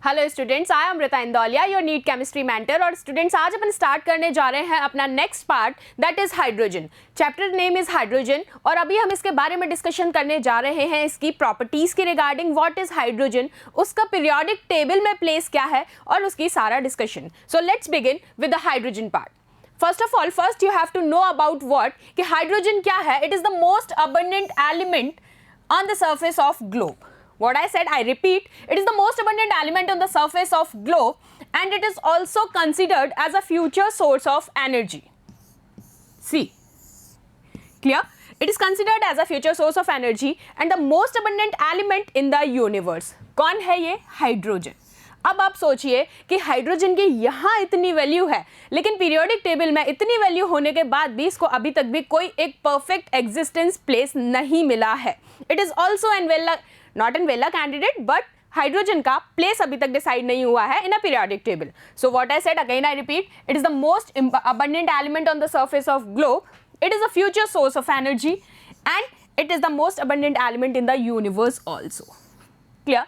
Hello students, I am Amrita Indoliya, your NEET chemistry mentor. और students, आज अपन स्टार्ट करने जा रहे हैं अपना next part, that is hydrogen. Chapter name is hydrogen और अभी हम इसके बारे में डिस्कशन करने जा रहे हैं, इसकी प्रॉपर्टीज के रिगार्डिंग, व्हाट इज हाइड्रोजन, उसका पीरियोडिक टेबल में प्लेस क्या है और उसकी सारा discussion. So let's begin with the hydrogen part. First of all, first you have to know about what कि हाइड्रोजन क्या है। It is the most abundant element on the surface of globe. What I said, I repeat, it is the most abundant element on the surface of globe and it is also considered as a future source of energy. See, clear? It is considered as a future source of energy and the most abundant element in the universe. कौन है ये? Hydrogen. अब आप सोचिए कि hydrogen की यहाँ इतनी वैल्यू है, लेकिन पीरियोडिक टेबल में इतनी वैल्यू होने के बाद भी इसको अभी तक भी कोई एक परफेक्ट एग्जिस्टेंस प्लेस नहीं मिला है। इट इज ऑल्सो एन वेला, नॉट एन वेला कैंडिडेट, बट हाइड्रोजन का प्लेस अभी तक डिसाइड नहीं हुआ है in a periodic table. So what I said, again I repeat, it is the most abundant element on the surface of globe, it is a future source of energy and it is the most abundant element in the universe also. Clear?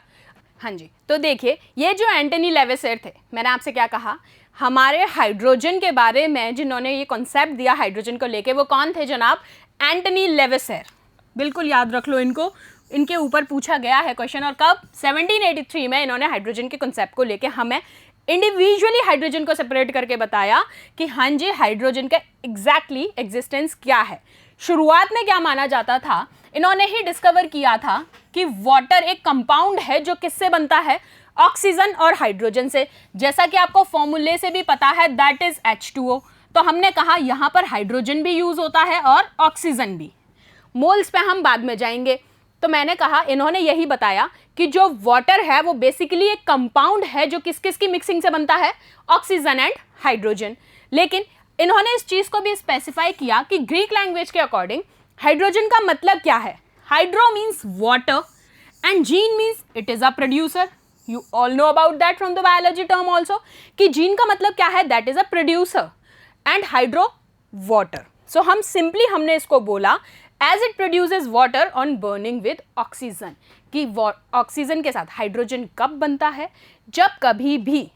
हाँ जी, तो देखिए, ये जो Antony लेवेसेयर थे, मैंने आपसे क्या कहा, हमारे हाइड्रोजन के बारे में जिन्होंने ये कॉन्सेप्ट दिया हाइड्रोजन को लेके, वो कौन थे जनाब? एंटनी लेवेसेयर। बिल्कुल याद रख लो इनको, इनके ऊपर पूछा गया है क्वेश्चन। और कब? 1783 में इन्होंने हाइड्रोजन के कॉन्सेप्ट को लेके हमें इंडिविजुअली हाइड्रोजन को सेपरेट करके बताया कि हाँ जी, हाइड्रोजन का एग्जैक्टली एग्जिस्टेंस क्या है। शुरुआत में क्या माना जाता था, इन्होंने ही डिस्कवर किया था कि वाटर एक कंपाउंड है जो किससे बनता है? ऑक्सीजन और हाइड्रोजन से। जैसा कि आपको फॉर्मूले से भी पता है, दैट इज H2O। तो हमने कहा यहाँ पर हाइड्रोजन भी यूज होता है और ऑक्सीजन भी। मोल्स पे हम बाद में जाएंगे। तो मैंने कहा, इन्होंने यही बताया कि जो वाटर है वो बेसिकली एक कंपाउंड है जो किस किस की मिक्सिंग से बनता है? Oxygen and hydrogen. लेकिन इन्होंने इस चीज को भी स्पेसिफाई किया कि ग्रीक लैंग्वेज के अकॉर्डिंग हाइड्रोजन का मतलब क्या है। Hydro means water and gene means it is a producer. You all know about that from the biology term also, कि जीन का मतलब क्या है? That is a producer and hydro water. So हमने इसको बोला as it produces water on burning with oxygen, कि oxygen के साथ हाइड्रोजन कब बनता है? जब कभी भी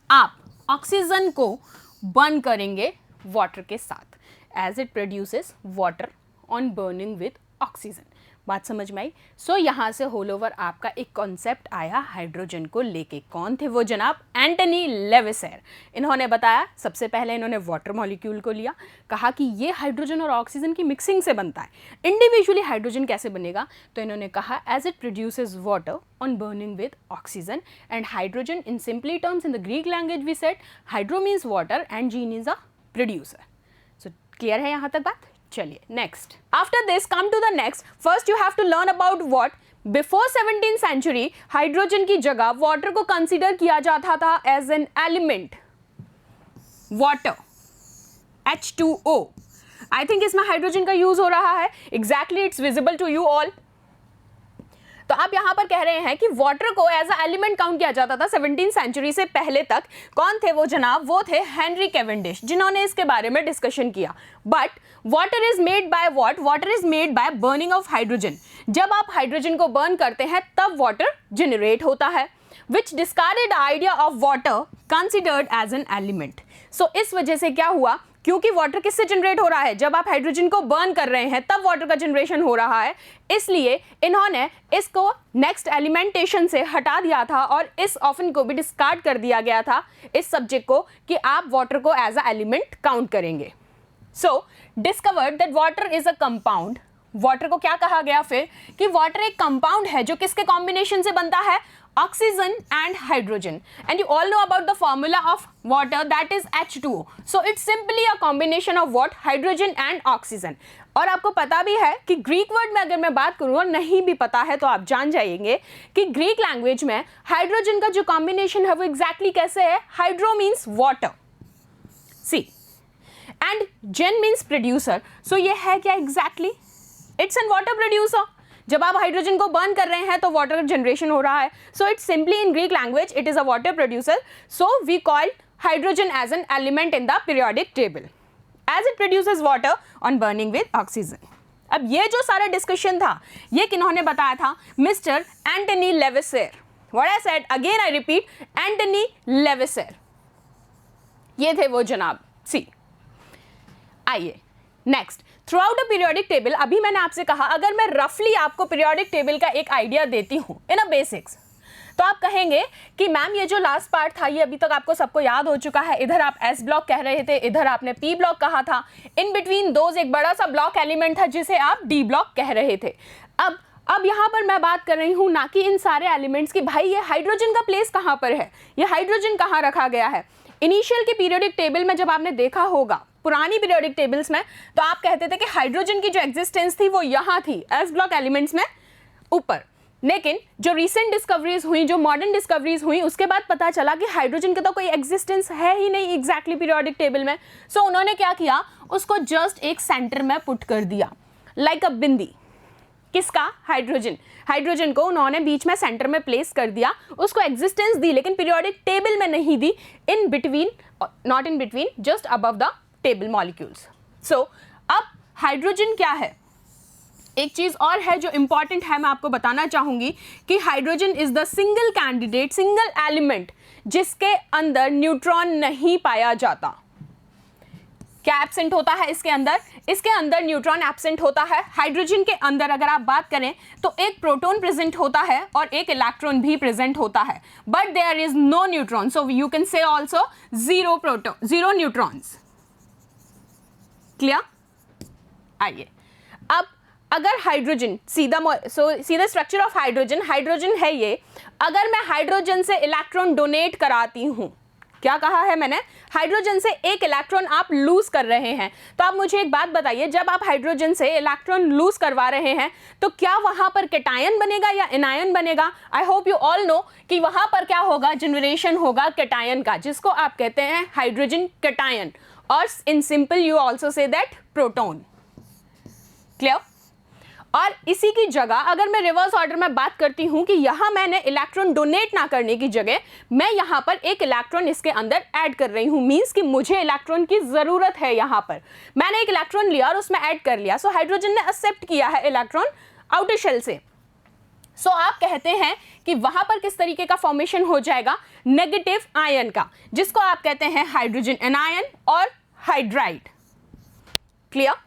आप ऑक्सीजन को बर्न करेंगे वाटर के साथ, as it produces water on burning with oxygen. बात समझ में आई? सो यहाँ से होल ओवर आपका एक कॉन्सेप्ट आया हाइड्रोजन को लेके। कौन थे वो जनाब? एंटनी लेवेसेयर। इन्होंने बताया, सबसे पहले इन्होंने वाटर मॉलिक्यूल को लिया, कहा कि ये हाइड्रोजन और ऑक्सीजन की मिक्सिंग से बनता है। इंडिविजुअली हाइड्रोजन कैसे बनेगा? तो इन्होंने कहा as it produces water on burning with oxygen and hydrogen, in simply terms in the Greek language we said hydro means water and gene is a producer. So clear है यहाँ तक बात? चलिए next, after this come to the next. First you have to learn about what before 17th century hydrogen की जगह water को consider किया जाता था as an element. Water, H2O। I think इसमें हाइड्रोजन का यूज हो रहा है। Exactly, it's visible to you all. तो आप यहां पर कह रहे हैं कि वाटर को एज अ एलिमेंट काउंट किया जाता था 17th सेंचुरी से पहले तक। कौन थे वो जनाब? वो थे हेनरी कैवेंडिश, जिन्होंने इसके बारे में डिस्कशन किया। But water is made by what? Water is made by burning of hydrogen. जब आप हाइड्रोजन को बर्न करते हैं तब वाटर जनरेट होता है, which discarded idea of water considered as an element. So इस वजह से क्या हुआ, क्योंकि वाटर किससे जनरेट हो रहा है? जब आप हाइड्रोजन को बर्न कर रहे हैं तब वाटर का जनरेशन हो रहा है, इसलिए इन्होंने इसको नेक्स्ट एलिमेंटेशन से हटा दिया था और इस ऑप्शन को भी डिस्कार्ड कर दिया गया था, इस सब्जेक्ट को, कि आप वाटर को एज अ एलिमेंट काउंट करेंगे। So discovered that water is a compound. Water को क्या कहा गया फिर? कि वाटर एक कंपाउंड है जो किसके कॉम्बिनेशन से बनता है? Oxygen and hydrogen. And you all know about the formula of water, that is H2O। So it's simply a combination of what? Hydrogen and oxygen. और आपको पता भी है कि ग्रीक वर्ड में अगर मैं बात करूँ और नहीं भी पता है तो आप जान जाएंगे कि ग्रीक लैंग्वेज में हाइड्रोजन का जो कॉम्बिनेशन है वो एग्जैक्टली कैसे है? Hydro means water, see, and gen means producer. So ये है क्या exactly? It's an water producer. जब आप हाइड्रोजन को बर्न कर रहे हैं तो वाटर जनरेशन हो रहा है। So it's simply in Greek language it is a water producer. So we call hydrogen as an element in the periodic table as it produces water on burning with oxygen. अब ये जो सारा discussion था ये किन्होंने बताया था? Mister Antoine Lavoisier. What I said again I repeat, Antoine Lavoisier, ये थे वो जनाब। सी, आइए next, throughout a periodic table, अभी मैंने आपसे कहा अगर मैं रफली आपको पीरियोडिक टेबल का एक आइडिया देती हूं इन अ बेसिक्स, तो आप कहेंगे कि मैम ये जो लास्ट पार्ट था ये अभी तक आपको सबको याद हो चुका है, इधर आप एस ब्लॉक कह रहे थे, इधर आपने पी ब्लॉक कहा था, इन बिटवीन दोज एक बड़ा सा ब्लॉक एलिमेंट था जिसे आप डी ब्लॉक कह रहे थे। अब यहाँ पर मैं बात कर रही हूँ ना कि इन सारे एलिमेंट्स की, भाई ये हाइड्रोजन का प्लेस कहाँ पर है, ये हाइड्रोजन कहाँ रखा गया है। इनिशियल के पीरियोडिक टेबल में जब आपने देखा होगा पुरानी पीरियोडिक टेबल्स में, तो आप कहते थे कि हाइड्रोजन की जो एग्जिस्टेंस थी वो यहाँ थी एस ब्लॉक एलिमेंट्स में ऊपर, लेकिन जो रिसेंट डिस्कवरीज हुई, जो मॉडर्न डिस्कवरीज हुई, उसके बाद पता चला कि हाइड्रोजन का तो कोई एग्जिस्टेंस है ही नहीं एग्जैक्टली पीरियोडिक टेबल में। सो उन्होंने क्या किया, उसको जस्ट एक सेंटर में पुट कर दिया, लाइक अ बिंदी। किसका? हाइड्रोजन को उन्होंने बीच में सेंटर में प्लेस कर दिया, उसको एग्जिस्टेंस दी, लेकिन पीरियोडिक टेबल में नहीं दी, in between, not in between, just above the table molecules. So अब हाइड्रोजन क्या है, एक चीज और है जो इंपॉर्टेंट है, मैं आपको बताना चाहूंगी कि hydrogen is the single candidate, single element जिसके अंदर न्यूट्रॉन नहीं पाया जाता। क्या एब्सेंट होता है इसके अंदर न्यूट्रॉन एब्सेंट होता है। हाइड्रोजन के अंदर अगर आप बात करें तो एक प्रोटॉन प्रेजेंट होता है और एक इलेक्ट्रॉन भी प्रेजेंट होता है, but there is no neutron, so you can say also zero neutrons. Clear? आइए, अब अगर हाइड्रोजन सीधा स्ट्रक्चर ऑफ हाइड्रोजन है ये, अगर मैं हाइड्रोजन से इलेक्ट्रॉन डोनेट कराती हूं, क्या कहा है मैंने, हाइड्रोजन से एक इलेक्ट्रॉन आप लूज कर रहे हैं, तो आप मुझे एक बात बताइए, जब आप हाइड्रोजन से इलेक्ट्रॉन लूज करवा रहे हैं तो क्या वहां पर कैटायन बनेगा या एनायन बनेगा? I hope you all no कि वहां पर क्या होगा, जनरेशन होगा कैटायन का, जिसको आप कहते हैं हाइड्रोजन कैटायन, और in simple you also say that proton. Clear? और इसी की जगह अगर मैं रिवर्स ऑर्डर में बात करती हूं कि यहां मैंने इलेक्ट्रॉन डोनेट ना करने की जगह मैं यहां पर एक इलेक्ट्रॉन इसके अंदर ऐड कर रही हूं, मींस कि मुझे इलेक्ट्रॉन की जरूरत है, यहां पर मैंने एक इलेक्ट्रॉन लिया और उसमें ऐड कर लिया, सो हाइड्रोजन ने एक्सेप्ट किया है इलेक्ट्रॉन आउटर शेल से। सो आप कहते हैं कि वहां पर किस तरीके का फॉर्मेशन हो जाएगा, नेगेटिव आयन का, जिसको आप कहते हैं हाइड्रोजन एनायन और hydride. Clear?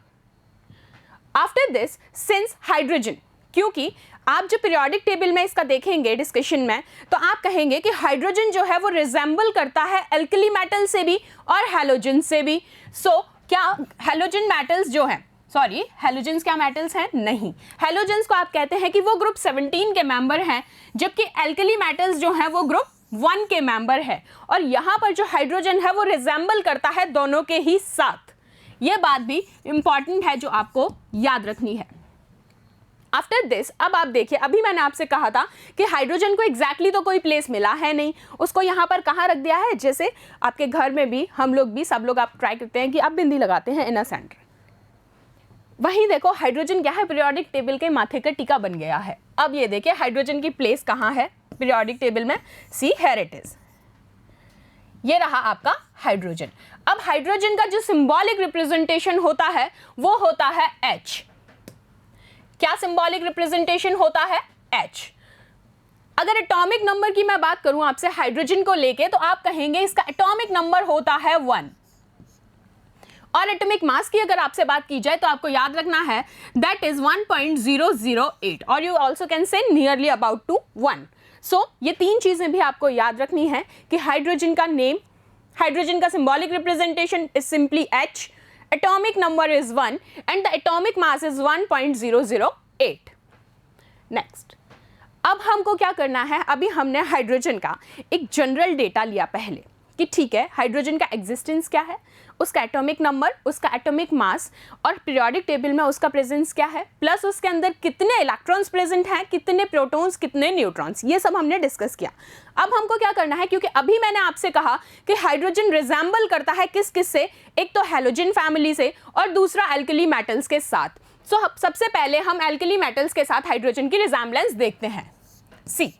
After this, since hydrogen, क्योंकि आप जो पीरियोडिक टेबल में इसका देखेंगे डिस्कशन में, तो आप कहेंगे कि हाइड्रोजन जो है वो रिजेंबल करता है एल्कली मेटल से भी और हैलोजन से भी। सो क्या हैलोजन मेटल्स जो हैं, सॉरी हैलोजन्स क्या मेटल्स हैं? नहीं, हैलोजन्स को आप कहते हैं कि वो ग्रुप 17 के मेंबर हैं, जबकि एल्कली मेटल्स जो हैं वो ग्रुप 1 के मेंबर है, और यहाँ पर जो हाइड्रोजन है वो रिजेंबल करता है दोनों के ही साथ। ये बात भी इंपॉर्टेंट है जो आपको याद रखनी है। आफ्टर दिस, अब आप देखिए, अभी मैंने आपसे कहा था कि हाइड्रोजन को एग्जैक्टली तो कोई प्लेस मिला है नहीं, उसको यहाँ पर कहाँ रख दिया है, जैसे आपके घर में भी हम लोग भी सब लोग आप ट्राई करते हैं कि आप बिंदी लगाते हैं इन अ सेंटर, वहीं देखो हाइड्रोजन क्या है, पीरियोडिक टेबल के माथे का टीका बन गया है। अब ये देखिए हाइड्रोजन की प्लेस कहाँ है पीरियोडिक टेबल में, सी हियर इट इज, ये रहा आपका हाइड्रोजन। अब हाइड्रोजन का जो सिंबॉलिक रिप्रेजेंटेशन होता है वो होता है H। क्या सिंबॉलिक रिप्रेजेंटेशन होता है? H। अगर एटॉमिक नंबर की मैं बात करूं आपसे हाइड्रोजन को लेके, तो आप कहेंगे इसका एटॉमिक नंबर होता है 1, और एटॉमिक मास की अगर आपसे बात की जाए तो आपको याद रखना है दैट इज 1.008, और you also can say nearly about to 1। So ये तीन चीजें भी आपको याद रखनी है कि हाइड्रोजन का नेम, हाइड्रोजन का symbolic representation is simply H, atomic number is 1 and the atomic mass is 1.008। Next, अब हमको क्या करना है, अभी हमने हाइड्रोजन का एक जनरल डेटा लिया पहले कि ठीक है हाइड्रोजन का एग्जिस्टेंस क्या है, उसका एटॉमिक नंबर, उसका एटॉमिक मास, और पीरियोडिक टेबल में उसका प्रेजेंस क्या है, प्लस उसके अंदर कितने इलेक्ट्रॉन्स प्रेजेंट हैं, कितने प्रोटॉन्स, कितने न्यूट्रॉन्स, ये सब हमने डिस्कस किया। अब हमको क्या करना है, क्योंकि अभी मैंने आपसे कहा कि हाइड्रोजन रिजेंबल करता है किस किस से, एक तो हैलोजन फैमिली से और दूसरा एल्कली मेटल्स के साथ। सो सबसे पहले हम एल्कली मेटल्स के साथ हाइड्रोजन की रिजेंबलेंस देखते हैं। सी,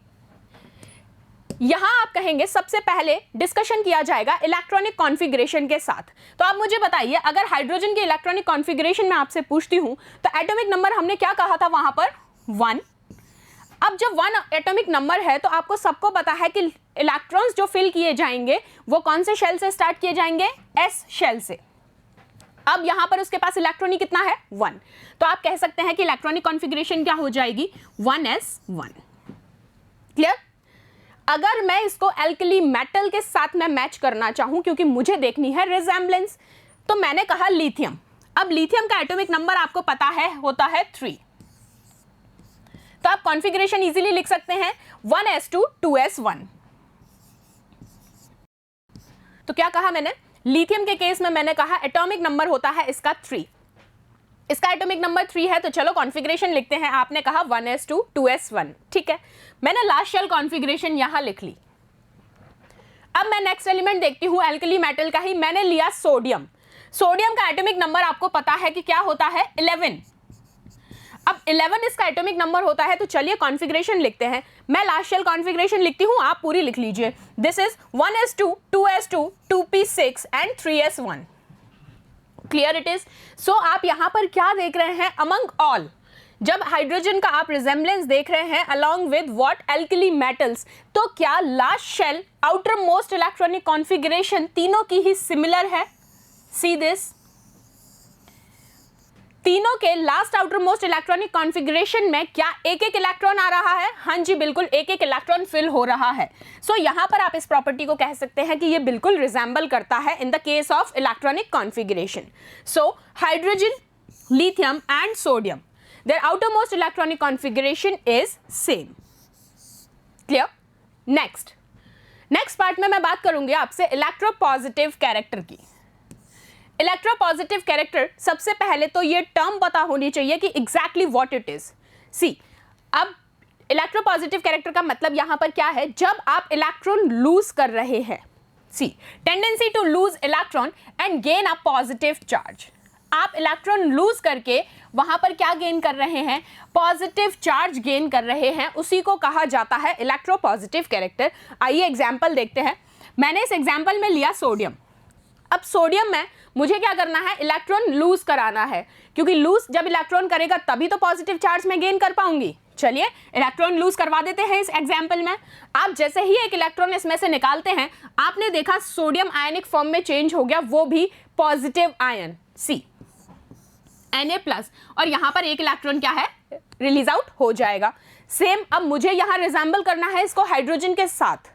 यहां आप कहेंगे सबसे पहले डिस्कशन किया जाएगा इलेक्ट्रॉनिक कॉन्फ़िगरेशन के साथ। तो आप मुझे बताइए, अगर हाइड्रोजन के इलेक्ट्रॉनिक कॉन्फ़िगरेशन में आपसे पूछती हूं तो एटॉमिक नंबर हमने क्या कहा था वहां पर 1। अब जब 1 एटॉमिक नंबर है तो आपको सबको पता है कि इलेक्ट्रॉन्स जो फिल किए जाएंगे वो कौन से शेल से स्टार्ट किए जाएंगे, s शेल से। अब यहां पर उसके पास इलेक्ट्रॉन कितना है, 1, तो आप कह सकते हैं कि इलेक्ट्रॉनिक कॉन्फ़िगरेशन क्या हो जाएगी, 1s1। क्लियर? अगर मैं इसको एल्कली मेटल के साथ में मैच करना चाहूं, क्योंकि मुझे देखनी है रिजेम्बलेंस, तो मैंने कहा लिथियम। अब लिथियम का एटॉमिक नंबर आपको पता है, होता है 3, तो आप कॉन्फ़िगरेशन इजीली लिख सकते हैं 1s2 2s1। तो क्या कहा मैंने, लिथियम के केस में मैंने कहा एटॉमिक नंबर होता है इसका 3, इसका एटॉमिक नंबर 3 है, तो चलो कॉन्फ़िगरेशन लिखते हैं। आपने कहा 1s2 2s1, ठीक है, मैंने लास्ट शेल कॉन्फ़िगरेशन यहां लिख ली। अब मैं नेक्स्ट एलिमेंट देखती हूं, एल्कली मेटल का ही, मैंने लिया सोडियम। सोडियम का एटॉमिक नंबर आपको पता है कि क्या होता है, 11। अब 11 इसका एटॉमिक नंबर होता है, तो चलिए कॉन्फ़िगरेशन लिखते हैं। मैं लास्ट शेल कॉन्फ़िगरेशन लिखती हूं, आप पूरी लिख लीजिए। This is 1s2 2s2 2p6 and 3s1। Clear it is? So आप यहां पर क्या देख रहे हैं, अमंग ऑल, जब हाइड्रोजन का आप रिजेम्बलेंस देख रहे हैं along with what, alkali metals, तो क्या last shell outer most electronic configuration तीनों की ही सिमिलर है? सी दिस, तीनों के last outer most electronic configuration में क्या एक एक इलेक्ट्रॉन आ रहा है? हाँ जी, बिल्कुल एक एक इलेक्ट्रॉन फिल हो रहा है। सो यहां पर आप इस प्रॉपर्टी को कह सकते हैं कि ये बिल्कुल रिजेंबल करता है इन the case of electronic configuration. So hydrogen, lithium and sodium, their outermost electronic configuration is same. Clear? Next part में मैं बात करूंगी आपसे इलेक्ट्रोपॉजिटिव कैरेक्टर की। इलेक्ट्रोपॉजिटिव कैरेक्टर, सबसे पहले तो ये टर्म पता होनी चाहिए कि एग्जैक्टली व्हाट इट इज। सी, अब इलेक्ट्रोपॉजिटिव कैरेक्टर का मतलब यहां पर क्या है, जब आप इलेक्ट्रॉन लूज कर रहे हैं, see tendency to lose electron and gain a positive charge, आप इलेक्ट्रॉन लूज करके वहां पर क्या गेन कर रहे हैं, पॉजिटिव चार्ज गेन कर रहे हैं, उसी को कहा जाता है इलेक्ट्रोपॉजिटिव कैरेक्टर। आइए एग्जांपल देखते हैं। मैंने इस एग्जांपल में लिया सोडियम। अब सोडियम में मुझे क्या करना है, इलेक्ट्रॉन लूज कराना है, क्योंकि लूज जब इलेक्ट्रॉन करेगा तभी तो पॉजिटिव चार्ज में गेन कर पाऊंगी। चलिए इलेक्ट्रॉन लूज करवा देते हैं इस एग्जाम्पल में। आप जैसे ही एक इलेक्ट्रॉन इसमें से निकालते हैं, आपने देखा सोडियम आयनिक फॉर्म में चेंज हो गया, वो भी पॉजिटिव आयन सी Na+, और यहां पर एक इलेक्ट्रॉन क्या है, रिलीज आउट हो जाएगा। सेम अब मुझे यहां रिजेंबल करना है इसको हाइड्रोजन के साथ।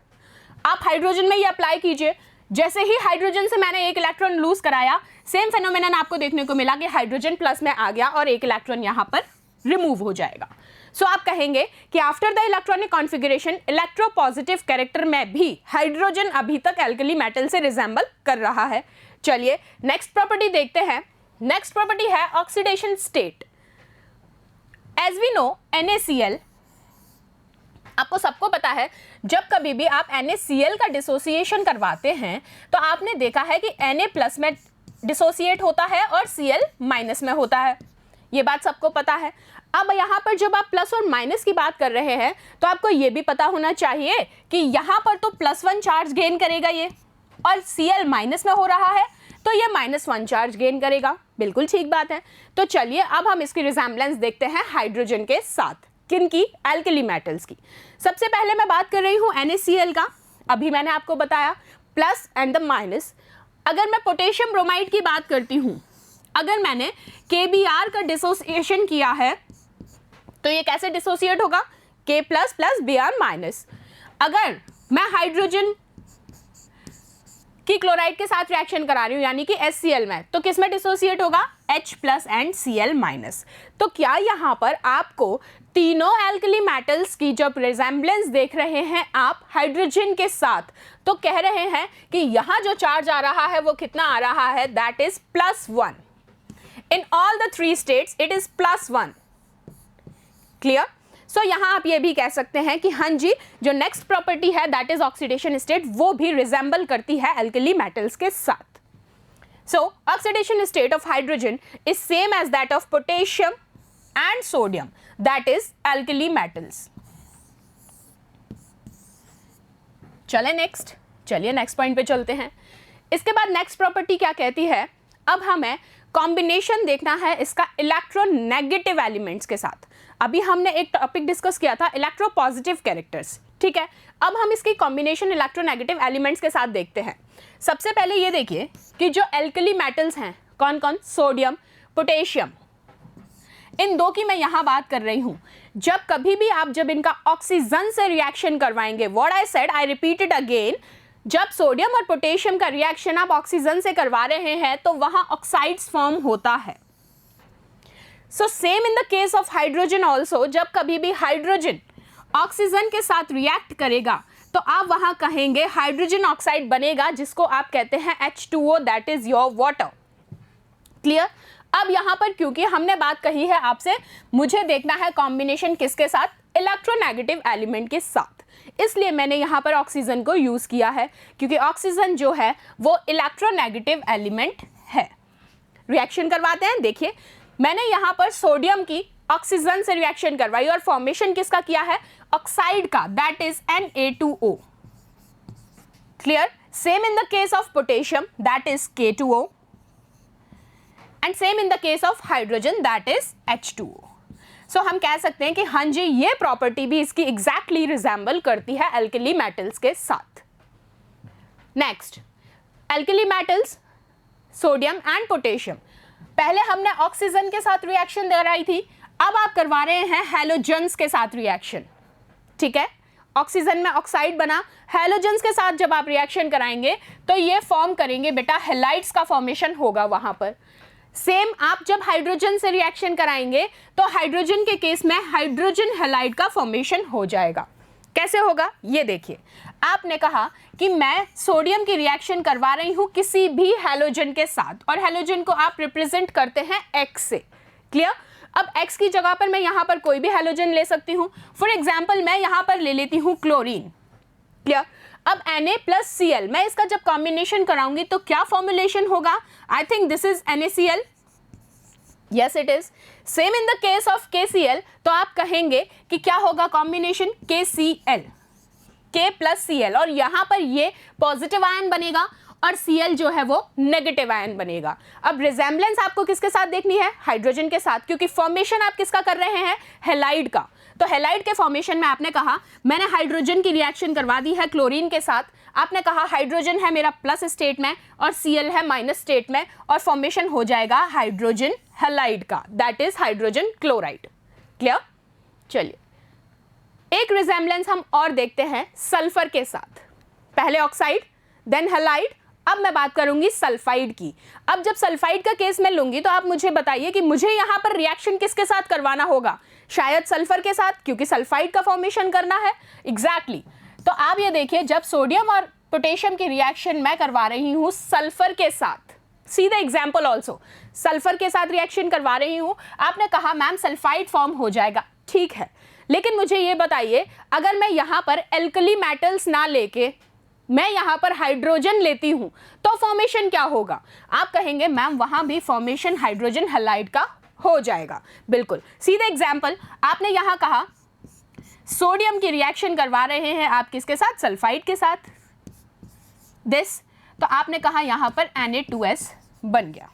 आप हाइड्रोजन में ये अप्लाई कीजिए। जैसे ही हाइड्रोजन से मैंने एक इलेक्ट्रॉन लूज कराया, सेम फेनोमेनन आपको देखने को मिला कि हाइड्रोजन प्लस में आ गया और एक इलेक्ट्रॉन यहां पर रिमूव हो जाएगा। सो आप कहेंगे कि after the electronic configuration, electropositive character में भी हाइड्रोजन अभी तक एल्कली मेटल से रिजेंबल कर रहा है। चलिए नेक्स्ट प्रॉपर्टी देखते हैं। नेक्स्ट प्रॉपर्टी है oxidation state. As we know NaCl, आपको सबको पता है जब कभी भी आप NaCl का डिसोसिएशन करवाते हैं तो आपने देखा है कि Na+ में डिसोसिएट होता है और Cl- में होता है, ये बात सबको पता है। अब यहाँ पर जब आप प्लस और माइनस की बात कर रहे हैं तो आपको ये भी पता होना चाहिए कि यहाँ पर तो +1 चार्ज गेन करेगा ये, और Cl- में हो रहा है तो ये -1 चार्ज गेन करेगा। बिल्कुल ठीक बात है। तो चलिए अब हम इसकी रिजेम्बलेंस देखते हैं हाइड्रोजन के साथ। किन की? एल्कली मेटल्स की। सबसे पहले मैं बात कर रही हूँ NaCl का। अभी मैंने आपको बताया प्लस एंड द माइनस। अगर मैं पोटेशियम ब्रोमाइड की बात करती हूँ, अगर मैंने KBr का डिसोसिएशन किया है तो ये कैसे डिसोसिएट होगा, K++ Br-। अगर मैं हाइड्रोजन की क्लोराइड के साथ रिएक्शन करा रही हूँ यानी कि HCl में, तो किस में डिसोसिएट होगा, H+ एंड Cl-। तो क्या यहाँ पर आपको तीनों एल्कली मेटल्स की जब रिजेम्बलेंस देख रहे हैं आप हाइड्रोजन के साथ, तो कह रहे हैं कि यहाँ जो चार्ज आ रहा है वो कितना आ रहा है, that is +1। In all the 3 states it is +1। Clear? So यहां आप ये भी कह सकते हैं कि हाँ जी, जो नेक्स्ट प्रॉपर्टी है दैट इज ऑक्सीडेशन स्टेट, वो भी रिजेंबल करती है एल्कली मेटल्स के साथ। So oxidation state of hydrogen is same as that of potassium and sodium, that is alkali metals. चलिए नेक्स्ट पॉइंट पे चलते हैं। इसके बाद नेक्स्ट प्रॉपर्टी क्या कहती है, अब हमें कॉम्बिनेशन देखना है इसका इलेक्ट्रोनेगेटिव एलिमेंट्स के साथ। अभी हमने एक टॉपिक डिस्कस किया था इलेक्ट्रोपॉजिटिव कैरेक्टर्स, ठीक है। अब हम इसकी कॉम्बिनेशन इलेक्ट्रोनेगेटिव एलिमेंट्स के साथ देखते हैं। सबसे पहले ये देखिए कि जो एल्कली मेटल्स हैं कौन कौन, सोडियम, पोटेशियम, इन दो की मैं यहाँ बात कर रही हूँ। जब कभी भी आप जब इनका ऑक्सीजन से रिएक्शन करवाएंगे, what I said I repeat it again, जब सोडियम और पोटेशियम का रिएक्शन आप ऑक्सीजन से करवा रहे हैं तो वहाँ ऑक्साइड्स फॉर्म होता है। So same in the case of hydrogen also, जब कभी भी हाइड्रोजन ऑक्सीजन के साथ रिएक्ट करेगा तो आप वहाँ कहेंगे हाइड्रोजन ऑक्साइड बनेगा, जिसको आप कहते हैं H2O, that is your water. Clear. अब यहाँ पर क्योंकि हमने बात कही है आपसे, मुझे देखना है कॉम्बिनेशन किसके साथ, इलेक्ट्रोनेगेटिव एलिमेंट के साथ, इसलिए मैंने यहाँ पर ऑक्सीजन को यूज किया है, क्योंकि ऑक्सीजन जो है वो इलेक्ट्रोनेगेटिव एलिमेंट है। रिएक्शन करवाते हैं, देखिए मैंने यहाँ पर सोडियम की ऑक्सीजन से रिएक्शन करवाई और फॉर्मेशन किसका किया है, ऑक्साइड का, that is Na2O। Clear. Same in the case of potassium, that is K2O, and same in the case of hydrogen, that is H2O। सो हम कह सकते हैं कि हाँ जी, ये प्रॉपर्टी भी इसकी एग्जैक्टली रिजेंबल करती है एल्कली मेटल्स के साथ। Next, alkali metals sodium and potassium, पहले हमने ऑक्सीजन के साथ रिएक्शन कराई थी, अब आप करवा रहे हैं हैलोजेंस के साथ रिएक्शन, ठीक है। ऑक्सीजन में ऑक्साइड बना, हैलोजेंस के साथ जब आप रिएक्शन कराएंगे तो ये फॉर्म करेंगे बेटा, हैलाइड्स का फॉर्मेशन होगा वहां पर। सेम आप जब हाइड्रोजन से रिएक्शन कराएंगे तो हाइड्रोजन के केस में हाइड्रोजन हैलाइड का फॉर्मेशन हो जाएगा। कैसे होगा ये देखिए, आपने कहा कि मैं सोडियम की रिएक्शन करवा रही हूं किसी भी हैलोजन के साथ, और हैलोजन को आप रिप्रेजेंट करते हैं X से। क्लियर। अब X की जगह पर मैं यहां पर कोई भी हैलोजन ले सकती हूं। फॉर एग्जाम्पल मैं यहां पर ले लेती हूं क्लोरीन। क्लियर। अब Na+Cl, मैं इसका जब कॉम्बिनेशन कराऊंगी तो क्या फॉर्मुलेशन होगा, I think this is NaCl, yes it is. Same in the case of KCl, तो आप कहेंगे कि क्या होगा कॉम्बिनेशन, KCl, K+Cl, और यहां पर ये पॉजिटिव आयन बनेगा और Cl जो है वो नेगेटिव आयन बनेगा। अब रिजेंबलेंस आपको किसके साथ देखनी है, हाइड्रोजन के साथ, क्योंकि फॉर्मेशन आप किसका कर रहे हैं, हैलाइड का। तो हैलाइड के फॉर्मेशन में आपने कहा मैंने हाइड्रोजन की रिएक्शन करवा दी है क्लोरीन के साथ, आपने कहा हाइड्रोजन है मेरा प्लस स्टेट में और Cl है माइनस स्टेट में, और फॉर्मेशन हो जाएगा हाइड्रोजन हैलाइड का, that is hydrogen chloride. Clear. चलिए एक रिजेंबलेंस हम और देखते हैं सल्फर के साथ, पहले ऑक्साइड देन हैलाइड, अब मैं बात करूंगी सल्फाइड की। अब जब सल्फाइड का केस मैं लूंगी तो आप मुझे बताइए कि मुझे यहां पर रिएक्शन किसके साथ करवाना होगा, शायद सल्फर के साथ, क्योंकि सल्फाइड का फॉर्मेशन करना है। एग्जैक्टली। तो आप ये देखिए, जब सोडियम और पोटेशियम की रिएक्शन मैं करवा रही हूं सल्फर के साथ, see the example also, sulphur के साथ रिएक्शन करवा रही हूं, आपने कहा मैम सल्फाइड फॉर्म हो जाएगा, ठीक है, लेकिन मुझे ये बताइए अगर मैं यहां पर एल्कली मेटल्स ना लेके मैं यहां पर हाइड्रोजन लेती हूं तो फॉर्मेशन क्या होगा, आप कहेंगे मैम वहां भी फॉर्मेशन हाइड्रोजन हैलाइड का हो जाएगा। बिल्कुल सीधे एग्जाम्पल, आपने यहां कहा सोडियम की रिएक्शन करवा रहे हैं आप किसके साथ, सल्फाइड के साथ, दिस, तो आपने कहा यहां पर Na2S बन गया।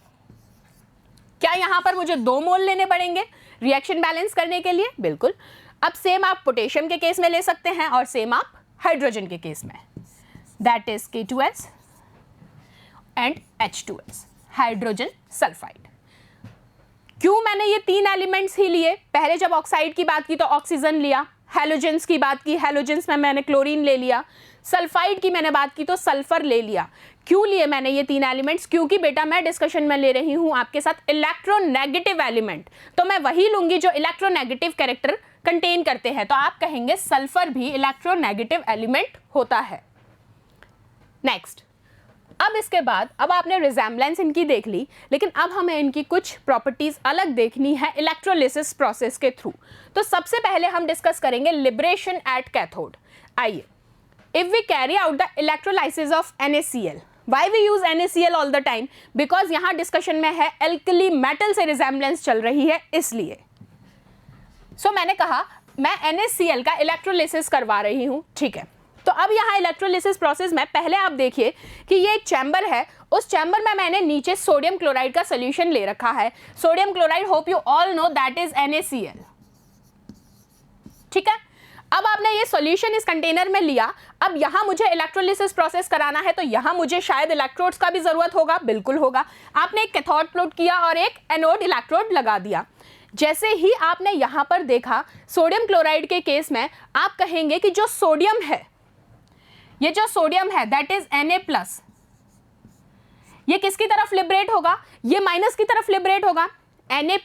क्या यहां पर मुझे 2 मोल लेने पड़ेंगे रिएक्शन बैलेंस करने के लिए, बिल्कुल। अब सेम आप पोटेशियम के केस में ले सकते हैं और सेम आप हाइड्रोजन के केस में, that is K2S and H2S, hydrogen sulphide. क्यों मैंने ये 3 एलिमेंट्स ही लिए, पहले जब ऑक्साइड की बात की तो ऑक्सीजन लिया, हैलोजेंस की बात की, हैलोजेंस में मैंने क्लोरीन ले लिया, सल्फाइड की मैंने बात की तो सल्फर ले लिया। क्यों लिए मैंने ये 3 एलिमेंट्स, क्योंकि बेटा मैं डिस्कशन में ले रही हूं आपके साथ इलेक्ट्रोनेगेटिव एलिमेंट, तो मैं वही लूंगी जो इलेक्ट्रोनेगेटिव कैरेक्टर कंटेन करते हैं, तो आप कहेंगे सल्फर भी इलेक्ट्रोनेगेटिव एलिमेंट होता है। नेक्स्ट, अब इसके बाद अब आपने रिजेंबलेंस इनकी देख ली, लेकिन अब हमें इनकी कुछ प्रॉपर्टीज अलग देखनी है इलेक्ट्रोलिसिस प्रोसेस के थ्रू। तो सबसे पहले हम डिस्कस करेंगे लिबरेशन एट कैथोड। आइए, if we carry out the electrolysis of NaCl, why we use NaCl all the time, because यहाँ डिस्कशन में है एल्कली मेटल से रिजेंबलेंस चल रही है, इसलिए सो मैंने कहा मैं NaCl का इलेक्ट्रोलिसिस करवा रही हूँ, ठीक है। तो अब यहाँ इलेक्ट्रोलिसिस प्रोसेस में पहले आप देखिए कि ये एक चैम्बर है, उस चैम्बर में मैंने नीचे सोडियम क्लोराइड का सोल्यूशन ले रखा है। Sodium chloride, hope you all know that is NaCl, ठीक है। अब आपने ये सॉल्यूशन इस कंटेनर में लिया, अब यहाँ मुझे इलेक्ट्रोलिसिस प्रोसेस कराना है, तो यहाँ मुझे शायद इलेक्ट्रोड्स का भी जरूरत होगा, बिल्कुल होगा। आपने एक कैथोड प्लॉट किया और एक एनोड इलेक्ट्रोड लगा दिया। जैसे ही आपने यहाँ पर देखा सोडियम क्लोराइड के केस में, आप कहेंगे कि जो सोडियम है, ये जो सोडियम है दैट इज Na+, ये किसकी तरफ लिबरेट होगा, ये माइनस की तरफ लिबरेट होगा। Na+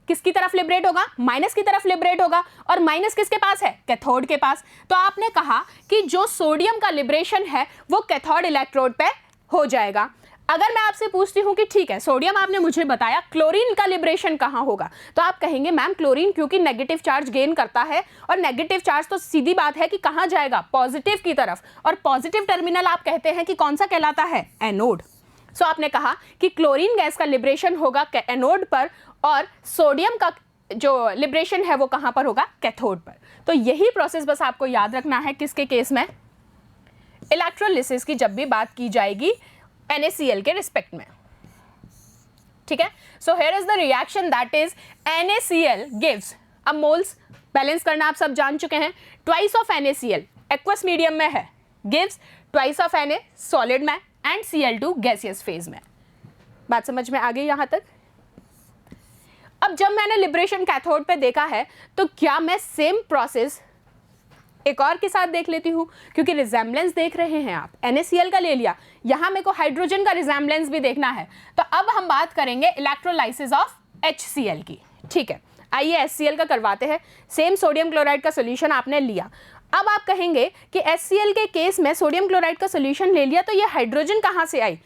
किसकी तरफ लिबरेट होगा, माइनस की तरफ लिबरेट होगा, और माइनस किसके पास है, कैथोड के पास। तो आपने कहा कि जो सोडियम का लिबरेशन है वो कैथोड इलेक्ट्रोड पे हो जाएगा। अगर मैं आपसे पूछती हूं कि ठीक है सोडियम आपने मुझे बताया, क्लोरीन का लिबरेशन कहां होगा, तो आप कहेंगे मैम क्लोरीन क्योंकि नेगेटिव चार्ज गेन करता है, और नेगेटिव चार्ज तो सीधी बात है कि कहां जाएगा, पॉजिटिव की तरफ, और पॉजिटिव टर्मिनल आप कहते हैं कि कौन सा कहलाता है, एनोड। सो आपने कहा कि क्लोरीन गैस का लिबरेशन होगा एनोड पर, और सोडियम का जो लिबरेशन है वो कहां पर होगा, कैथोड पर। तो यही प्रोसेस बस आपको याद रखना है किसके केस में, इलेक्ट्रोलिसिस की जब भी बात की जाएगी NaCl के रिस्पेक्ट में, ठीक है। So here is the reaction that is NaCl gives, अब मोल्स बैलेंस करना आप सब जान चुके हैं, twice of NaCl aqueous medium में है, gives twice of Na solid में एंड Cl2 गैसियस फेज में। बात समझ में आ गई यहां तक। अब जब मैंने लिबरेशन कैथोड पे देखा है, तो क्या मैं सेम प्रोसेस एक और के साथ देख लेती हूँ, क्योंकि रिजेम्बलेंस देख रहे हैं आप, NaCl का ले लिया, यहाँ मेरे को हाइड्रोजन का रिजेम्बलेंस भी देखना है। तो अब हम बात करेंगे इलेक्ट्रोलाइसिस ऑफ HCl की, ठीक है। आइए HCl का करवाते हैं। सेम सोडियम क्लोराइड का सोल्यूशन आपने लिया, अब आप कहेंगे कि HCl के केस में सोडियम क्लोराइड का सोल्यूशन ले लिया, तो ये हाइड्रोजन कहाँ से आई।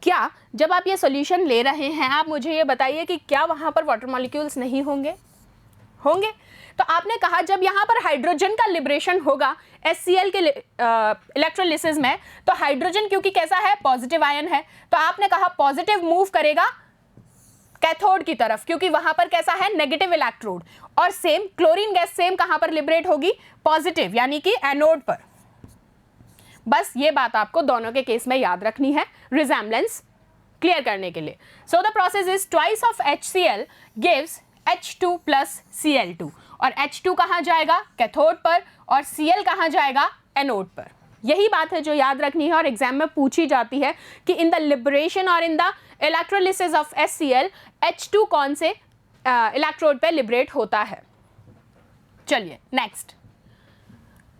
क्या जब आप ये सोल्यूशन ले रहे हैं, आप मुझे ये बताइए कि क्या वहाँ पर वाटर मॉलिक्यूल्स नहीं होंगे, होंगे। तो आपने कहा जब यहाँ पर हाइड्रोजन का लिबरेशन होगा HCl के इलेक्ट्रोलिसिस में, तो हाइड्रोजन क्योंकि कैसा है, पॉजिटिव आयन है, तो आपने कहा पॉजिटिव मूव करेगा कैथोड की तरफ, क्योंकि वहां पर कैसा है, नेगेटिव इलेक्ट्रोड। और सेम क्लोरीन गैस सेम कहां पर लिबरेट होगी, पॉजिटिव, यानी कि एनोड पर। बस ये बात आपको दोनों के केस में याद रखनी है रिजेम्बलेंस क्लियर करने के लिए। So the process is twice of HCl gives H2 plus Cl2, और H2 कहां जाएगा, कैथोड पर, और Cl कहां जाएगा, एनोड पर। यही बात है जो याद रखनी है और एग्जाम में पूछी जाती है कि इन द लिबरेशन और in the electrolysis of HCl H2 कौन से इलेक्ट्रोड पे लिबरेट होता है। चलिए नेक्स्ट,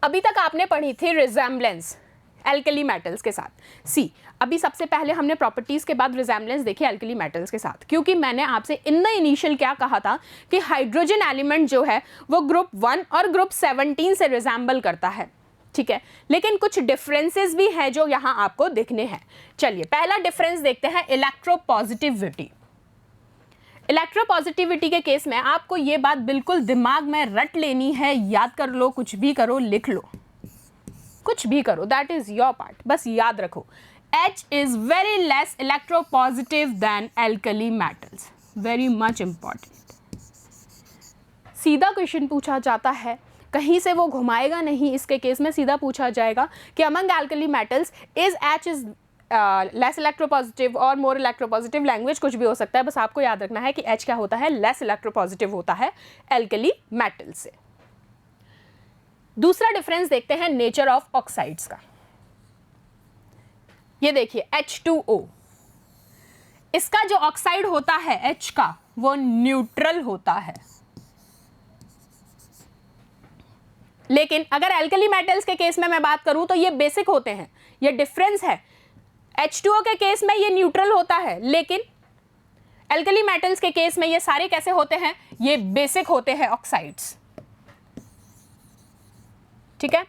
अभी तक आपने पढ़ी थी रिजेम्बलेंस एल्कली मेटल्स के साथ। सी, अभी सबसे पहले हमने प्रॉपर्टीज के बाद रिजेम्बलेंस देखी एल्कली मेटल्स के साथ, क्योंकि मैंने आपसे इन द इनिशियल क्या कहा था कि हाइड्रोजन एलिमेंट जो है वो ग्रुप 1 और ग्रुप 17 से रिजेम्बल करता है, ठीक है। लेकिन कुछ डिफरेंसेस भी हैं जो यहाँ आपको दिखने हैं। चलिए पहला डिफरेंस देखते हैं, इलेक्ट्रोपॉजिटिविटी। इलेक्ट्रोपॉजिटिविटी के केस में आपको ये बात बिल्कुल दिमाग में रट लेनी है, याद कर लो, कुछ भी करो, लिख लो, कुछ भी करो, दैट इज योर पार्ट, बस याद रखो। H is very less electropositive than alkali metals, very much important। सीधा क्वेश्चन पूछा जाता है, कहीं से वो घुमाएगा नहीं, इसके केस में सीधा पूछा जाएगा कि among alkali metals is H is less electropositive और more electropositive, लैंग्वेज कुछ भी हो सकता है, बस आपको याद रखना है कि H क्या होता है, less electropositive होता है alkali metals से। दूसरा डिफरेंस देखते हैं नेचर ऑफ ऑक्साइड्स का। ये देखिए H2O, इसका जो ऑक्साइड होता है H का वो न्यूट्रल होता है, लेकिन अगर एल्कली मेटल्स के केस में मैं बात करूं तो ये बेसिक होते हैं, ये डिफरेंस है। H2O के केस में ये न्यूट्रल होता है, लेकिन एल्कली मेटल्स के केस में ये सारे कैसे होते हैं, ये बेसिक होते हैं ऑक्साइड्स, ठीक है।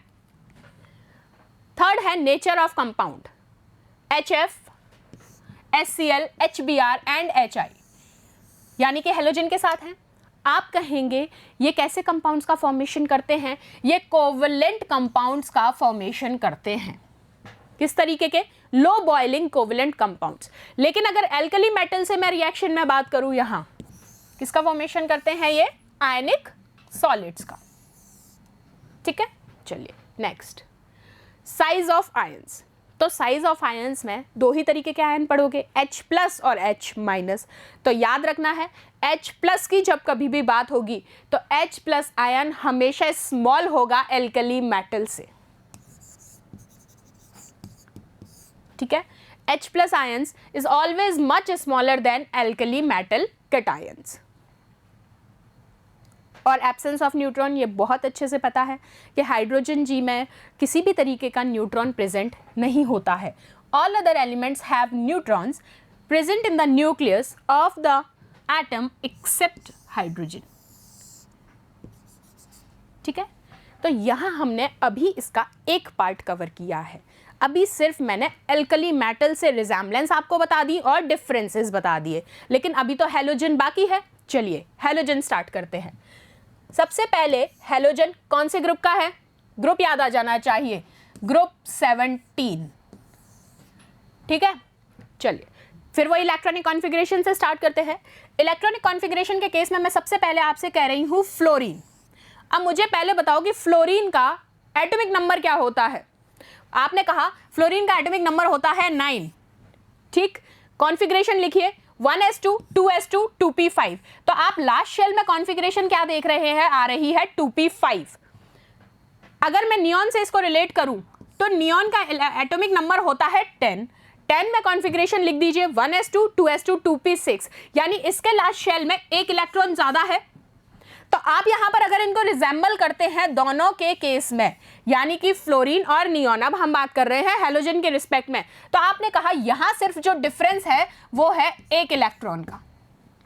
थर्ड है nature of compound, HF, HCl, HBr and HI, यानी कि हेलोजन के साथ हैं। आप कहेंगे ये कैसे कंपाउंड्स का फॉर्मेशन करते हैं, ये कोवलेंट कंपाउंड्स का फॉर्मेशन करते हैं। किस तरीके के, लो बॉइलिंग कोवलेंट कंपाउंड्स। लेकिन अगर एल्कली मेटल से मैं रिएक्शन में बात करूं, यहां किसका फॉर्मेशन करते हैं, ये आयनिक सॉलिड्स का, ठीक है। चलिए नेक्स्ट, साइज ऑफ आयंस। तो साइज ऑफ आयंस में दो ही तरीके के आयन पढ़ोगे, H+ और H-। तो याद रखना है H+ की जब कभी भी बात होगी तो H+ आयन हमेशा स्मॉल होगा एल्कली मेटल से, ठीक है। H+ ions is always much smaller than alkali metal cations. और एब्सेंस ऑफ न्यूट्रॉन, ये बहुत अच्छे से पता है कि हाइड्रोजन जी में किसी भी तरीके का न्यूट्रॉन प्रेजेंट नहीं होता है। All other elements have neutrons present in the nucleus of the atom except hydrogen, ठीक है। तो यहाँ हमने अभी इसका एक पार्ट कवर किया है। अभी सिर्फ मैंने एल्कली मेटल से रिजेम्बलेंस आपको बता दी और डिफरेंसेस बता दिए, लेकिन अभी तो हैलोजन बाकी है। चलिए हैलोजन स्टार्ट करते हैं। सबसे पहले हैलोजन कौन से ग्रुप का है? ग्रुप याद आ जाना चाहिए, ग्रुप 17, ठीक है। चलिए फिर वो इलेक्ट्रॉनिक कॉन्फ़िगरेशन से स्टार्ट करते हैं। इलेक्ट्रॉनिक कॉन्फ़िगरेशन के केस में मैं सबसे पहले आपसे कह रही हूँ फ्लोरीन। अब मुझे पहले बताओ कि फ्लोरीन का एटॉमिक नंबर क्या होता है? आपने कहा फ्लोरीन का एटॉमिक नंबर होता है 9, ठीक। कॉन्फ़िगरेशन लिखिए 1s2 2s2 2p5। तो आप लास्ट शेल में कॉन्फ़िगरेशन क्या देख रहे हैं? आ रही है 2p5। अगर मैं नियॉन से इसको रिलेट करूं तो नियॉन का एटॉमिक नंबर होता है 10 में कॉन्फ़िगरेशन लिख दीजिए 1s2 2s2 2p6, यानी इसके लास्ट शेल में एक इलेक्ट्रॉन ज्यादा है। तो आप यहां पर अगर इनको रिजेंबल करते हैं दोनों के केस में, यानी कि फ्लोरीन और नियॉन, अब हम बात कर रहे हैं हैलोजन के रिस्पेक्ट में, तो आपने कहा यहां सिर्फ जो डिफरेंस है वो है एक इलेक्ट्रॉन का,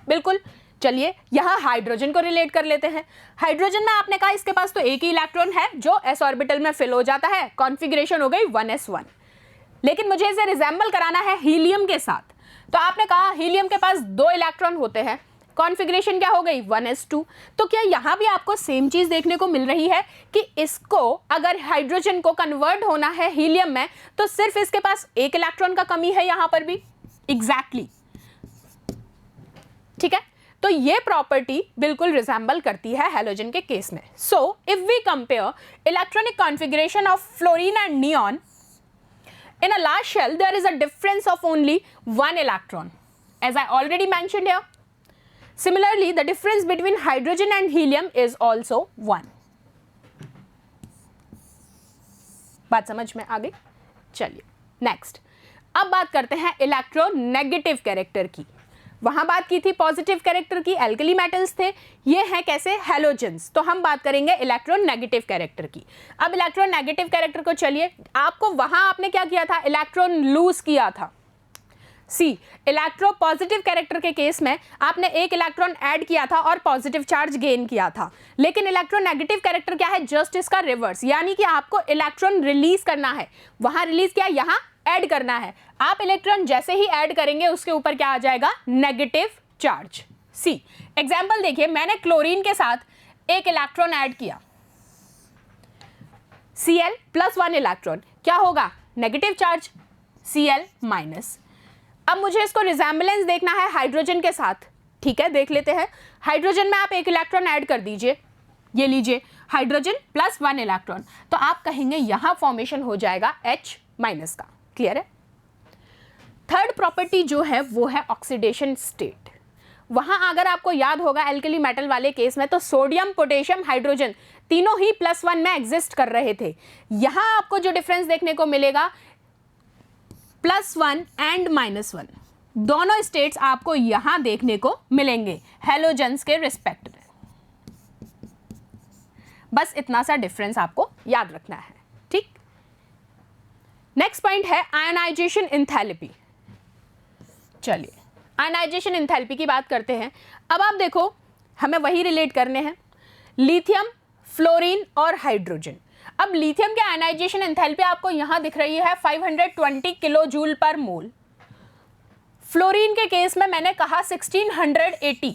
बिल्कुल। चलिए यहां हाइड्रोजन को रिलेट कर लेते हैं। हाइड्रोजन में आपने कहा इसके पास तो एक ही इलेक्ट्रॉन है जो s ऑर्बिटल में फिल हो जाता है, कॉन्फ़िगरेशन हो गई 1s1। लेकिन मुझे इसे रिजेंबल कराना है हीलियम के साथ, तो आपने कहा हीलियम के पास 2 इलेक्ट्रॉन होते हैं, कॉन्फ़िगरेशन क्या हो गई 1s2। तो क्या यहाँ भी आपको सेम चीज देखने को मिल रही है कि इसको अगर हाइड्रोजन को कन्वर्ट होना है हीलियम में तो सिर्फ इसके पास एक इलेक्ट्रॉन का कमी है यहाँ पर भी, एग्जैक्टली, ठीक है। तो ये प्रॉपर्टी बिल्कुल रिजेंबल करती है हैलोजन के केस में। So if we compare electronic configuration of fluorine and neon in a large shell, there is a difference of only 1 electron, as I already mentioned here. Similarly, the difference between hydrogen and helium is also 1. बात समझ में आ गई? चलिए next, अब बात करते हैं electronegative character की। वहां बात की थी पॉजिटिव कैरेक्टर की, एल्कली मेटल्स थे, ये हैं कैसे? हैलोजेंस। तो हम बात करेंगे इलेक्ट्रोनेगेटिव कैरेक्टर की। अब इलेक्ट्रोनेगेटिव कैरेक्टर को चलिए, आपको वहां आपने क्या किया था? इलेक्ट्रॉन लूज किया था। सी इलेक्ट्रो पॉजिटिव कैरेक्टर के केस में आपने एक इलेक्ट्रॉन ऐड किया था और पॉजिटिव चार्ज गेन किया था, लेकिन इलेक्ट्रोनेगेटिव कैरेक्टर क्या है? जस्ट इसका रिवर्स, यानी कि आपको इलेक्ट्रॉन रिलीज करना है। वहां रिलीज किया, यहां ऐड करना है। आप इलेक्ट्रॉन जैसे ही ऐड करेंगे उसके ऊपर क्या आ जाएगा? Negative charge. सी एग्जाम्पल देखिए, मैंने क्लोरीन के साथ एक इलेक्ट्रॉन ऐड किया, Cl + 1 इलेक्ट्रॉन, क्या होगा? Negative charge, Cl-। अब मुझे इसको रिजेंबलेंस देखना है हाइड्रोजन के साथ, ठीक है, देख लेते हैं। हाइड्रोजन में आप एक इलेक्ट्रॉन ऐड कर दीजिए, ये लीजिए हाइड्रोजन + 1 इलेक्ट्रॉन, तो आप कहेंगे यहां फॉर्मेशन हो जाएगा H- का। क्लियर है? थर्ड प्रॉपर्टी जो है वो है ऑक्सीडेशन स्टेट। वहां अगर आपको याद होगा एल्कली मेटल वाले केस में तो सोडियम, पोटेशियम, हाइड्रोजन तीनों ही +1 में एग्जिस्ट कर रहे थे। यहां आपको जो डिफरेंस देखने को मिलेगा +1 एंड -1, दोनों स्टेट्स आपको यहां देखने को मिलेंगे हैलोजेंस के रिस्पेक्ट में। बस इतना सा डिफरेंस आपको याद रखना है, ठीक। नेक्स्ट पॉइंट है आयनाइजेशन एंथैल्पी। चलिए आयनाइजेशन एंथैल्पी की बात करते हैं। अब आप देखो, हमें वही रिलेट करने हैं, लिथियम, फ्लोरीन और हाइड्रोजन। अब लिथियम के आयनाइजेशन एंथैल्पी आपको यहां दिख रही है 520 किलो जूल पर मोल। फ्लोरीन के केस में मैंने कहा 1680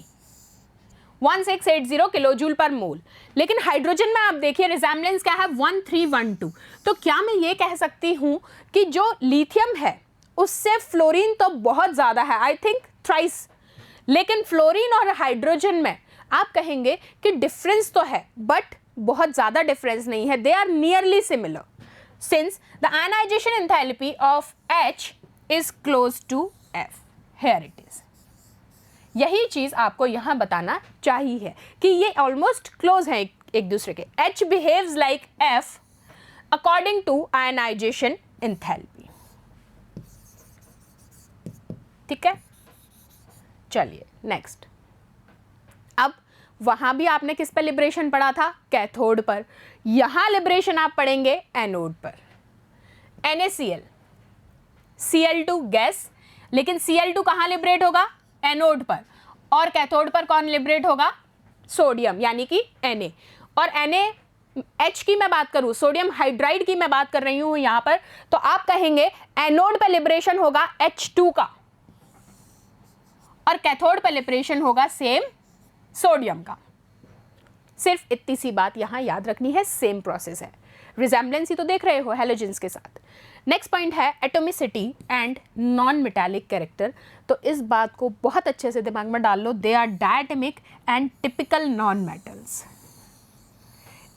किलो जूल पर मोल। लेकिन हाइड्रोजन में आप देखिए रिजेम्बलेंस क्या है? 1312। तो क्या मैं ये कह सकती हूं कि जो लिथियम है उससे फ्लोरीन तो बहुत ज्यादा है, आई थिंक थ्राइस। लेकिन फ्लोरीन और हाइड्रोजन में आप कहेंगे कि डिफरेंस तो है बट बहुत ज्यादा डिफरेंस नहीं है, they are nearly similar. since the ionization enthalpy of H is close to F. Here it is. यही चीज़ आपको यहाँ बताना चाहिए कि ये ऑलमोस्ट क्लोज हैं एक दूसरे के. H behaves like F according to ionization enthalpy. ठीक है, चलिए नेक्स्ट. अब वहां भी आपने किस पर लिबरेशन पढ़ा था? कैथोड पर. यहां लिबरेशन आप पढ़ेंगे एनोड पर. NaCl, Cl2 गैस, लेकिन Cl2 कहां लिबरेट होगा? एनोड पर. और कैथोड पर कौन लिबरेट होगा? सोडियम, यानी कि Na. और NaH की मैं बात करूं, सोडियम हाइड्राइड की मैं बात कर रही हूं यहां पर, तो आप कहेंगे एनोड पर लिबरेशन होगा H2 का और कैथोड पर लिबरेशन होगा सेम सोडियम का. सिर्फ इतनी सी बात यहां याद रखनी है, सेम प्रोसेस है. रिजेम्बलेंस ही तो देख रहे हो हैलोजेंस के साथ. नेक्स्ट पॉइंट है atomicity and non metallic character. तो इस बात को बहुत अच्छे से दिमाग में डाल लो. They are diatomic and typical non metals.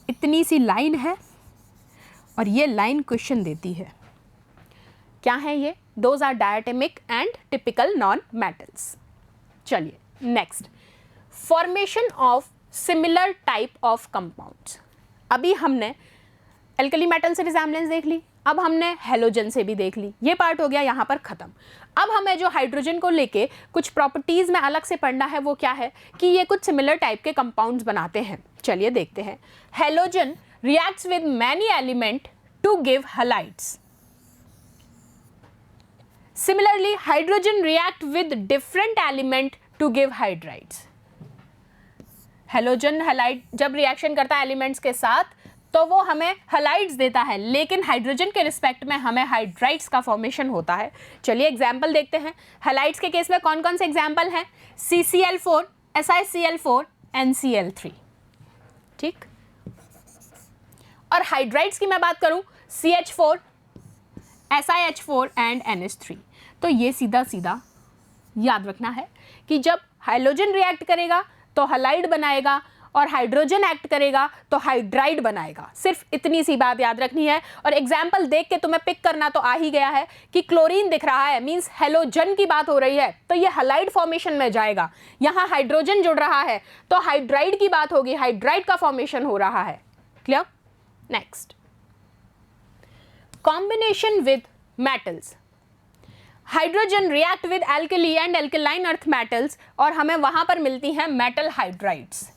इतनी सी लाइन है और ये लाइन क्वेश्चन देती है. क्या है ये? Those are diatomic and typical non metals. चलिए next, formation of similar type of compounds. अभी हमने एल्कली मेटल से रिजेम्बलेंस देख ली, अब हमने हैलोजन से भी देख ली. ये पार्ट हो गया यहाँ पर ख़त्म. अब हमें जो हाइड्रोजन को लेके कुछ प्रॉपर्टीज़ में अलग से पढ़ना है वो क्या है कि ये कुछ सिमिलर टाइप के कंपाउंड्स बनाते हैं. चलिए देखते हैं. Halogen reacts with many element to give halides. Similarly, hydrogen react with different element to give hydrides. Halogen halide जब रिएक्शन करता है एलिमेंट्स के साथ तो वो हमें हैलाइड्स देता है, लेकिन हाइड्रोजन के रिस्पेक्ट में हमें हाइड्राइड्स का फॉर्मेशन होता है. चलिए एग्जाम्पल देखते हैं. हैलाइड्स के केस में कौन कौन से एग्जाम्पल हैं? CCl4, SiCl4, NCl3. ठीक. और हाइड्राइड्स की मैं बात करूं, CH4, SiH4 एंड NH3. तो ये सीधा सीधा याद रखना है कि जब हाइड्रोजन रिएक्ट करेगा तो हैलाइड बनाएगा और हाइड्रोजन एक्ट करेगा तो हाइड्राइड बनाएगा. सिर्फ इतनी सी बात याद रखनी है. और एग्जाम्पल देख के तुम्हें पिक करना तो आ ही गया है कि क्लोरीन दिख रहा है, मींस हैलोजन की बात हो रही है, तो ये हैलाइड फॉर्मेशन में जाएगा. यहाँ हाइड्रोजन जुड़ रहा है तो हाइड्राइड की बात होगी, हाइड्राइड का फॉर्मेशन हो रहा है. Clear? Next, combination with metals. Hydrogen react with alkali and alkaline earth metals और हमें वहां पर मिलती हैं मेटल हाइड्राइड्स.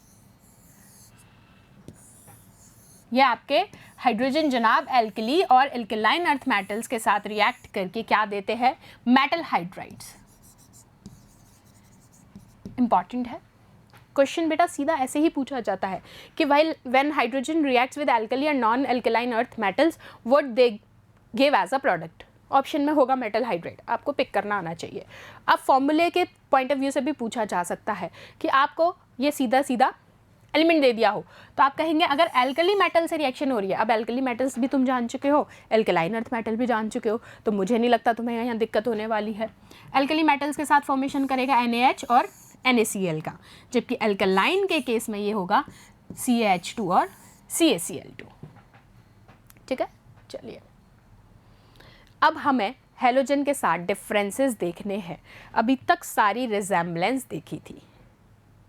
ये आपके हाइड्रोजन जनाब एल्कली और एल्कलाइन अर्थ मेटल्स के साथ रिएक्ट करके क्या देते हैं? Metal hydrides. इंपॉर्टेंट है क्वेश्चन बेटा, सीधा ऐसे ही पूछा जाता है कि when hydrogen reacts with alkali and non alkaline earth metals what they give as a product. Option में होगा मेटल हाइड्राइड. आपको पिक करना आना चाहिए. अब फॉर्मूले के पॉइंट ऑफ व्यू से भी पूछा जा सकता है कि आपको ये सीधा सीधा एलिमेंट दे दिया हो तो आप कहेंगे अगर एल्कली मेटल से रिएक्शन हो रही है, अब एल्कली मेटल्स भी तुम जान चुके हो, एल्कलाइन अर्थ मेटल भी जान चुके हो, तो मुझे नहीं लगता तुम्हें यहाँ दिक्कत होने वाली है. एल्कली मेटल्स के साथ फॉर्मेशन करेगा NaH और NaCl का, जबकि एल्कलाइन के केस में ये होगा CH2 और CaCl2. ठीक है. चलिए अब हमें हैलोजन के साथ डिफरेंसेस देखने हैं. अभी तक सारी रिजेम्बलेंस देखी थी,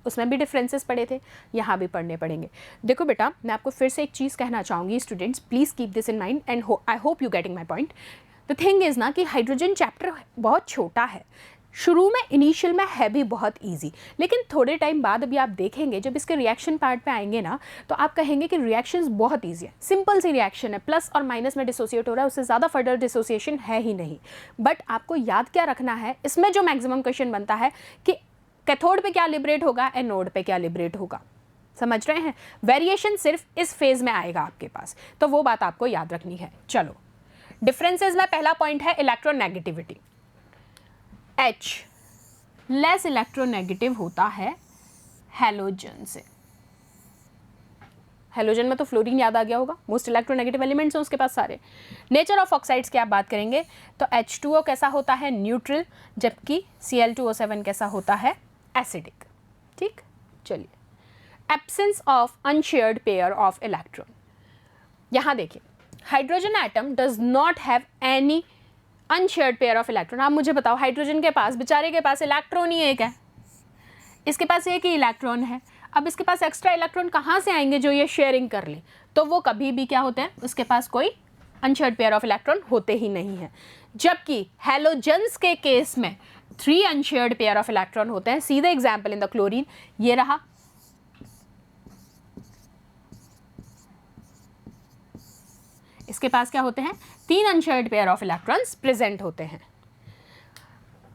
उसमें भी डिफरेंसेस पढ़े थे, यहाँ भी पढ़ने पड़ेंगे. देखो बेटा, मैं आपको फिर से एक चीज़ कहना चाहूँगी. Students please keep this in mind and I hope you getting my point. The thing is ना कि हाइड्रोजन चैप्टर बहुत छोटा है. शुरू में इनिशियल में है भी बहुत इजी, लेकिन थोड़े टाइम बाद अभी आप देखेंगे जब इसके रिएक्शन पार्ट पे आएंगे ना तो आप कहेंगे कि रिएक्शंस बहुत इजी है, सिंपल सी रिएक्शन है, प्लस और माइनस में डिसोसिएट हो रहा है, उससे ज़्यादा फर्दर डिसोसिएशन है ही नहीं. बट आपको याद क्या रखना है, इसमें जो मैक्सिमम क्वेश्चन बनता है कि कैथोड पे क्या लिबरेट होगा, एनोड पे क्या लिबरेट होगा. समझ रहे हैं? वेरिएशन सिर्फ इस फेज में आएगा आपके पास, तो वो बात आपको याद रखनी है. चलो डिफरेंसेस में पहला पॉइंट है इलेक्ट्रोनेगेटिविटी. H लेस इलेक्ट्रोनेगेटिव होता है हैलोजन से. हैलोजन में तो फ्लोरीन याद आ गया होगा, मोस्ट इलेक्ट्रोनेगेटिव एलिमेंट्स हैं उसके पास सारे. नेचर ऑफ ऑक्साइड्स की आप बात करेंगे तो H2O कैसा होता है? न्यूट्रल, जबकि Cl2O7 कैसा होता है? एसिडिक. ठीक. चलिए absence of unshared pair of electron. यहाँ देखिए hydrogen atom does not have any unshared pair of electron. आप मुझे बताओ, हाइड्रोजन के पास, बेचारे के पास इलेक्ट्रॉन ही एक है, इसके पास एक ही इलेक्ट्रॉन है, अब इसके पास एक्स्ट्रा इलेक्ट्रॉन कहाँ से आएंगे जो ये शेयरिंग कर ले? तो वो कभी भी क्या होते हैं, उसके पास कोई अनशेयर्ड पेयर ऑफ इलेक्ट्रॉन होते ही नहीं है। जबकि हैलोजेंस के केस में 3 अनशेयर्ड पेयर ऑफ इलेक्ट्रॉन होते हैं। सीधे एग्जाम्पल इन द क्लोरीन, ये रहा, इसके पास क्या होते हैं, 3 unshared pair of electrons present होते हैं।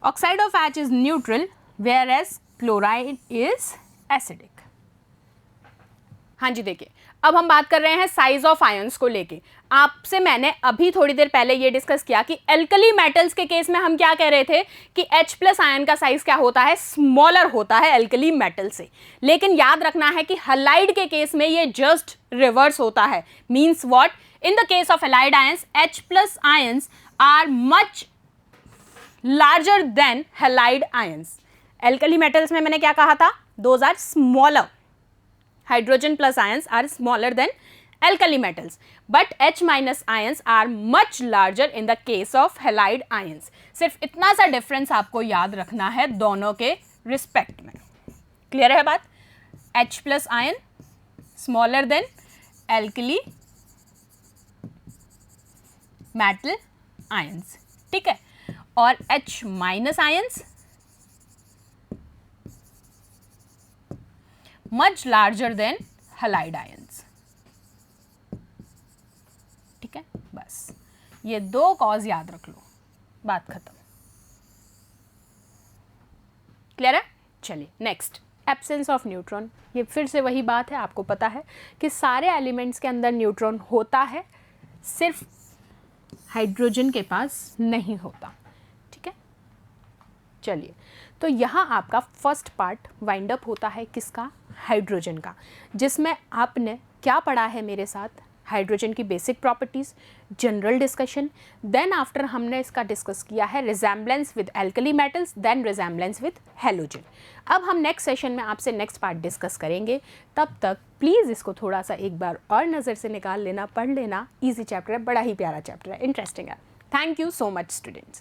Oxide of H is neutral whereas chloride is acidic. हाँ जी, देखिए अब हम बात कर रहे हैं साइज ऑफ आयंस को लेके। आपसे मैंने अभी थोड़ी देर पहले ये डिस्कस किया कि एल्कली मेटल्स के केस में हम क्या कह रहे थे कि H+ आयन का साइज क्या होता है, स्मॉलर होता है एल्कली मेटल से। लेकिन याद रखना है कि हलाइड के केस में ये जस्ट रिवर्स होता है। Means what? In the case of halide ions, H+ ions are much larger than halide ions. Alkali metals में मैंने क्या कहा था, those are smaller. Hydrogen plus ions are smaller than alkali metals, but H- ions are much larger in the case of halide ions. सिर्फ इतना सा difference आपको याद रखना है दोनों के रिस्पेक्ट में। क्लियर है बात? H+ ion smaller than alkali metal ions, ठीक है, और H- ions much larger than halide ions. ठीक है, बस ये 2 कॉज याद रख लो, बात खत्म। क्लियर है? चलिए नेक्स्ट, एब्सेंस ऑफ न्यूट्रॉन। ये फिर से वही बात है, आपको पता है कि सारे एलिमेंट्स के अंदर न्यूट्रॉन होता है, सिर्फ हाइड्रोजन के पास नहीं होता। ठीक है, चलिए तो यहाँ आपका फर्स्ट पार्ट वाइंड अप होता है किसका, हाइड्रोजन का, जिसमें आपने क्या पढ़ा है मेरे साथ, हाइड्रोजन की basic properties, general discussion, then after हमने इसका डिस्कस किया है resemblance with alkali metals, then resemblance with halogen. अब हम नेक्स्ट सेशन में आपसे नेक्स्ट पार्ट डिस्कस करेंगे। तब तक प्लीज़ इसको थोड़ा सा एक बार और नज़र से निकाल लेना, पढ़ लेना। ईजी चैप्टर है, बड़ा ही प्यारा चैप्टर है, इंटरेस्टिंग है। Thank you so much students.